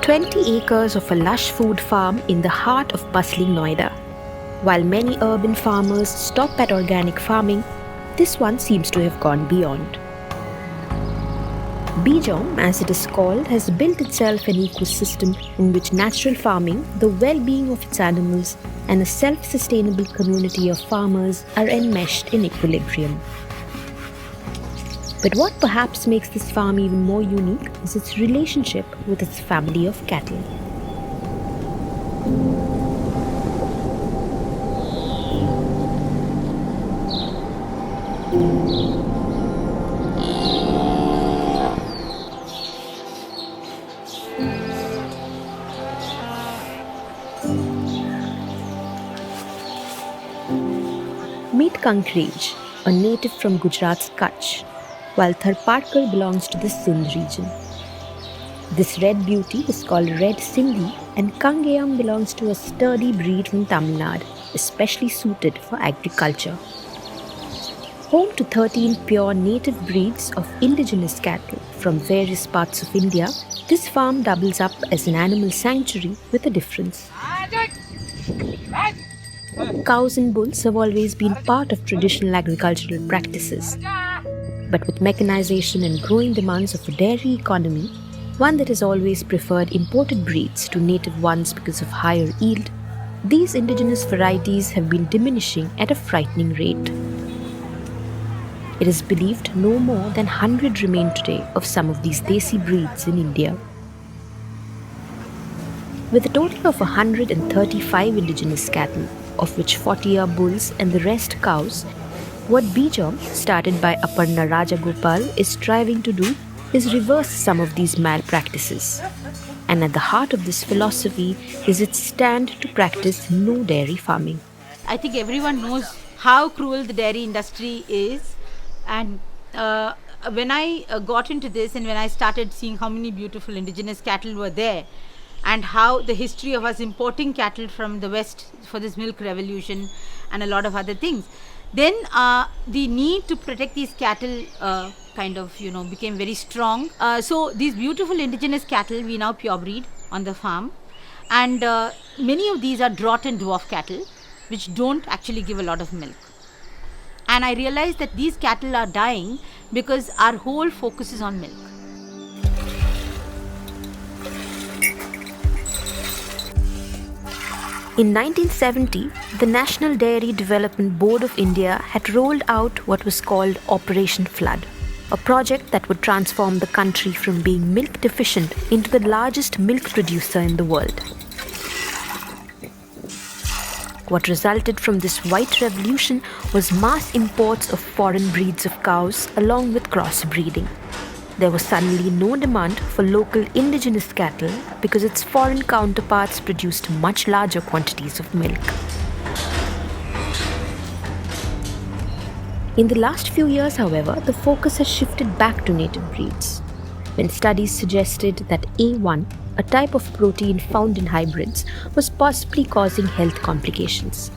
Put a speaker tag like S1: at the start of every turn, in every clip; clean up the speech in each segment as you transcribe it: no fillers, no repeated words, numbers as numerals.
S1: 20 acres of a lush food farm in the heart of bustling Noida. While many urban farmers stop at organic farming, this one seems to have gone beyond. Beejom, as it is called, has built itself an ecosystem in which natural farming, the well-being of its animals, and a self-sustainable community of farmers are enmeshed in equilibrium. But what perhaps makes this farm even more unique is its relationship with its family of cattle. Meet Kankrej, a native from Gujarat's Kutch, while Tharparkar belongs to the Sindh region. This red beauty is called Red Sindhi, and Kangeyam belongs to a sturdy breed from Tamil Nadu, especially suited for agriculture. Home to 13 pure native breeds of indigenous cattle from various parts of India, this farm doubles up as an animal sanctuary with a difference. Cows and bulls have always been part of traditional agricultural practices. But with mechanization and growing demands of a dairy economy, one that has always preferred imported breeds to native ones because of higher yield, these indigenous varieties have been diminishing at a frightening rate. It is believed no more than 100 remain today of some of these desi breeds in India. With a total of 135 indigenous cattle, of which 40 are bulls and the rest cows, what Beejom, started by Aparna Rajagopal, is striving to do is reverse some of these malpractices. And at the heart of this philosophy is its stand to practice no dairy farming.
S2: I think everyone knows how cruel the dairy industry is, and when I got into this and when I started seeing how many beautiful indigenous cattle were there, and how the history of us importing cattle from the West for this milk revolution and a lot of other things, then the need to protect these cattle became very strong. So these beautiful indigenous cattle we now purebreed on the farm, and many of these are draught and dwarf cattle which don't actually give a lot of milk. And I realized that these cattle are dying because our whole focus is on milk.
S1: In 1970, the National Dairy Development Board of India had rolled out what was called Operation Flood, a project that would transform the country from being milk deficient into the largest milk producer in the world. What resulted from this white revolution was mass imports of foreign breeds of cows along with crossbreeding. There was suddenly no demand for local indigenous cattle because its foreign counterparts produced much larger quantities of milk. In the last few years, however, the focus has shifted back to native breeds. When studies suggested that A1, a type of protein found in hybrids, was possibly causing health complications.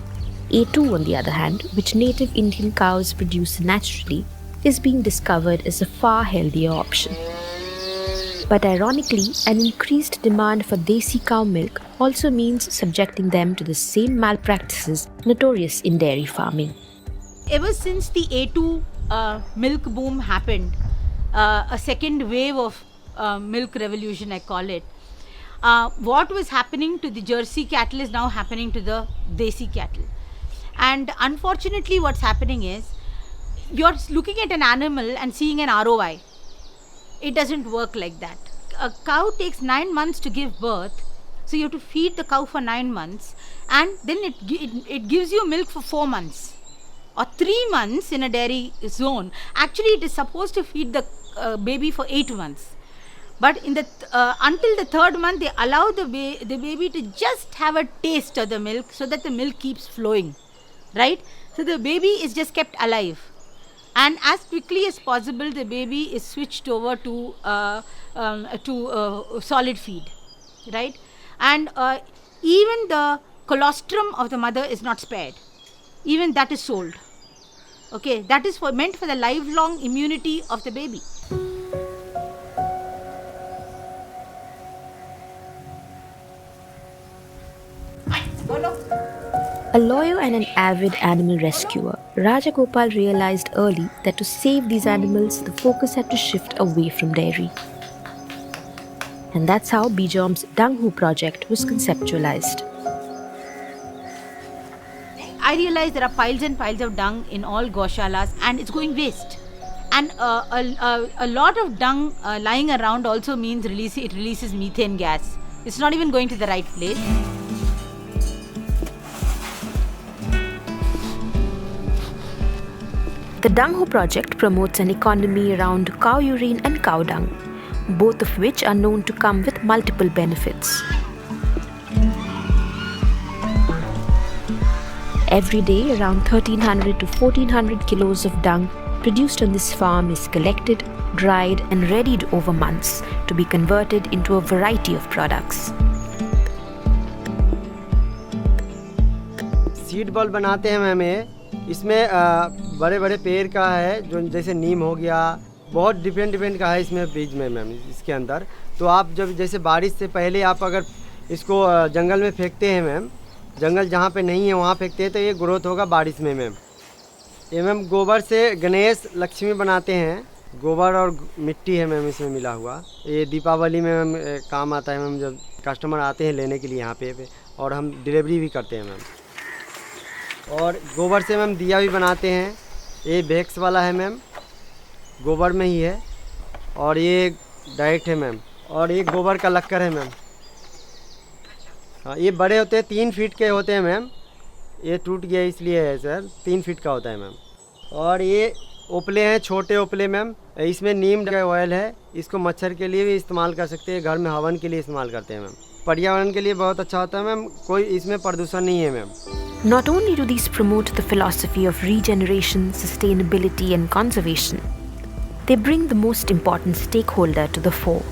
S1: A2, on the other hand, which native Indian cows produce naturally, is being discovered as a far healthier option. But ironically, an increased demand for desi cow milk also means subjecting them to the same malpractices notorious in dairy farming.
S2: Ever since the A2 milk boom happened, a second wave of milk revolution I call it, what was happening to the Jersey cattle is now happening to the desi cattle. And unfortunately what's happening is, you're looking at an animal and seeing an ROI. It doesn't work like that. A cow takes 9 months to give birth, so you have to feed the cow for 9 months, and then it gives you milk for 4 months or 3 months in a dairy zone. Actually, it is supposed to feed the baby for 8 months. But in the until the 3rd month, they allow the baby to just have a taste of the milk so that the milk keeps flowing, right? So the baby is just kept alive. And as quickly as possible, the baby is switched over to solid feed, right? And even the colostrum of the mother is not spared. Even that is sold. Okay, that is meant for the lifelong immunity of the baby.
S1: A lawyer and an avid animal rescuer, Rajagopal realized early that to save these animals, the focus had to shift away from dairy. And that's how Beejom's Dunghoo project was conceptualized.
S2: I realize there are piles and piles of dung in all goshalas and it's going waste. And a lot of dung lying around also means it releases methane gas. It's not even going to the right place.
S1: The Dunghoo project promotes an economy around cow urine and cow dung, both of which are known to come with multiple benefits. Every day, around 1300 to 1400 kilos of dung produced on this farm is collected, dried and readied over months to be converted into a variety of products.
S3: Seed ball बनाते हैं ma'am ये इसमें बड़े बड़े पेड़ का है जो जैसे नीम हो गया बहुत डिफरेंट का है इसमें बीज में मैम इसके अंदर तो आप जब जैसे बारिश से पहले आप अगर इसको जंगल में फेंकते हैं मैम जंगल जहाँ पे नहीं है वहाँ फेंकते हैं तो ये ग्रोथ होगा बारिश में मैम ये मैम गोबर से गणेश लक्ष्मी बनाते हैं गोबर और मिट्टी है मैम इसमें मिला हुआ ये दीपावली में मैम काम आता है मैम जब कस्टमर आते हैं लेने के लिए यहाँ पे और हम डिलीवरी भी करते हैं मैम और गोबर से मैम दिया भी बनाते हैं ये वैक्स वाला है मैम गोबर में ही है और ये डायरेक्ट है मैम और ये गोबर का लक्कर है मैम हाँ ये बड़े होते हैं 3 फीट के होते हैं मैम ये टूट गया इसलिए है सर 3 फीट का होता है मैम और ये ओपले हैं छोटे ओपले मैम इसमें नीम का ऑयल है इसको मच्छर के लिए भी इस्तेमाल कर सकते हैं घर में हवन के लिए इस्तेमाल करते हैं मैम पर्यावरण के लिए बहुत अच्छा होता है मैम कोई इसमें प्रदूषण नहीं है ma'am
S1: Not only do these promote the philosophy of regeneration, sustainability and conservation, they bring the most important stakeholder to the fore,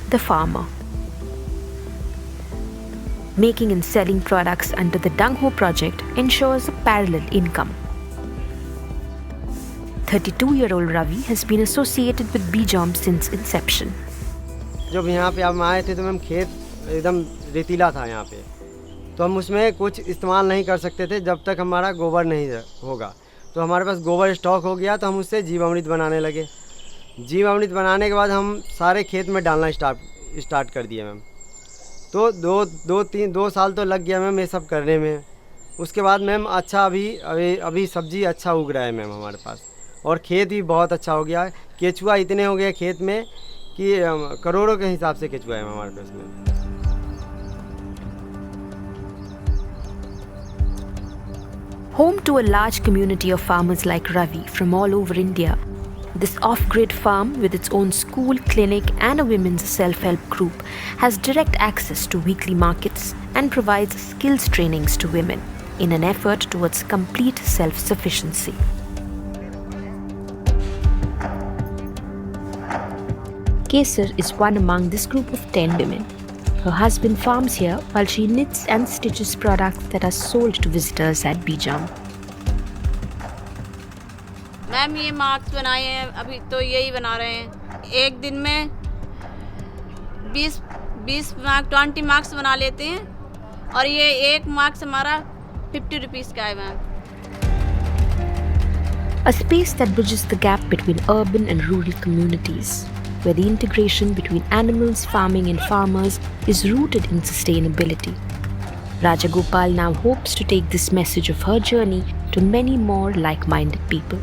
S1: the farmer. Making and selling products under the Dunghoo project ensures a parallel income. 32-year-old Ravi has been associated with Beejom since inception.
S3: जब यहाँ पे हम आए थे तो ma'am खेत एकदम रेतीला था यहाँ पे तो हम उसमें कुछ इस्तेमाल नहीं कर सकते थे जब तक हमारा गोबर नहीं होगा तो हमारे पास गोबर स्टॉक हो गया तो हम उससे जीवामृत बनाने लगे जीवामृत बनाने के बाद हम सारे खेत में डालना स्टार्ट कर दिए मैम तो दो साल तो लग गया मैम ये सब करने में उसके बाद मैम अच्छा अभी सब्जी अच्छा उग रहा है मैम हमारे पास और खेत भी बहुत अच्छा हो गया केचुआ इतने हो गए खेत में कि करोड़ों के हिसाब से केचुआ है हमारे पास में
S1: Home to a large community of farmers like Ravi from all over India, this off-grid farm with its own school, clinic and a women's self-help group has direct access to weekly markets and provides skills trainings to women in an effort towards complete self-sufficiency. Kesar is one among this group of 10 women. Her husband farms here while she knits and stitches products that are sold to visitors at Beejom.
S4: Ma'am ये marks बनाए हैं अभी तो यही बना रहे हैं एक दिन में 20 मार्क्स बना लेते हैं और ये एक मार्क्स हमारा 50 रुपीस का है ma'am
S1: A space that bridges the gap between urban and rural communities, where the integration between animals, farming and farmers is rooted in sustainability. Rajagopal now hopes to take this message of her journey to many more like-minded people.